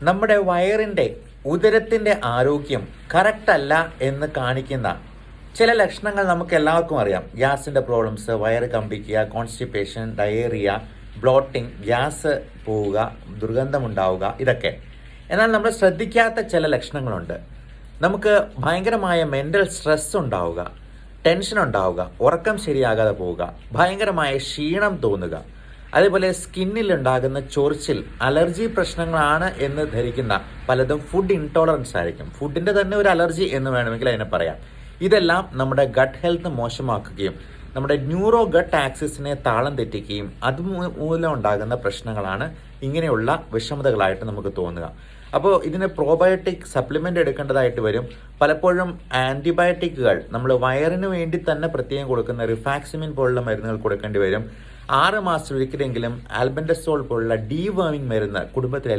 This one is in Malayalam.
നമ്മുടെ വയറിൻ്റെ ഉദരത്തിൻ്റെ ആരോഗ്യം കറക്റ്റ് അല്ല എന്ന് കാണിക്കുന്ന ചില ലക്ഷണങ്ങൾ നമുക്ക് എല്ലാവർക്കും അറിയാം. ഗ്യാസിൻ്റെ പ്രോബ്ലംസ്, വയറ് കമ്പിക്കുക, കോൺസ്റ്റിപ്പേഷൻ, ഡയേറിയ, ബ്ലോട്ടിംഗ്, ഗ്യാസ് പോവുക, ദുർഗന്ധമുണ്ടാവുക, ഇതൊക്കെ. എന്നാൽ നമ്മൾ ശ്രദ്ധിക്കാത്ത ചില ലക്ഷണങ്ങളുണ്ട്. നമുക്ക് ഭയങ്കരമായ മെൻ്റൽ സ്ട്രെസ് ഉണ്ടാവുക, ടെൻഷൻ ഉണ്ടാവുക, ഉറക്കം ശരിയാകാതെ പോവുക, ഭയങ്കരമായ ക്ഷീണം തോന്നുക, അതേപോലെ സ്കിന്നിൽ ഉണ്ടാകുന്ന ചൊറിച്ചിൽ അലർജി പ്രശ്നങ്ങളാണ് എന്ന് ധരിക്കുന്ന പലതും ഫുഡ് ഇൻടോളറൻസ് ആയിരിക്കും. ഫുഡിൻ്റെ തന്നെ ഒരു അലർജി എന്ന് വേണമെങ്കിൽ അതിനെ പറയാം. ഇതെല്ലാം നമ്മുടെ ഗട്ട് ഹെൽത്ത് മോശമാക്കുകയും നമ്മുടെ ന്യൂറോ ഗട്ട് ആക്സിസിനെ താളം തെറ്റിക്കുകയും അതുമൂലം ഉണ്ടാകുന്ന പ്രശ്നങ്ങളാണ് ഇങ്ങനെയുള്ള വിഷമതകളായിട്ട് നമുക്ക് തോന്നുക. അപ്പോൾ ഇതിന് പ്രോബയോട്ടിക് സപ്ലിമെൻ്റ് എടുക്കേണ്ടതായിട്ട് വരും. പലപ്പോഴും ആൻറ്റിബയോട്ടിക്കുകൾ നമ്മൾ വയറിന് വേണ്ടി തന്നെ പ്രത്യേകം കൊടുക്കുന്ന റിഫാക്സിമിൻ പോലുള്ള മരുന്നുകൾ കൊടുക്കേണ്ടി വരും. 6 മാസത്തിലൊരിക്കലെങ്കിലും ആൽബൻഡസോൾ പോലുള്ള ഡീവേമിംഗ് മരുന്ന് കുടുംബത്തിൽ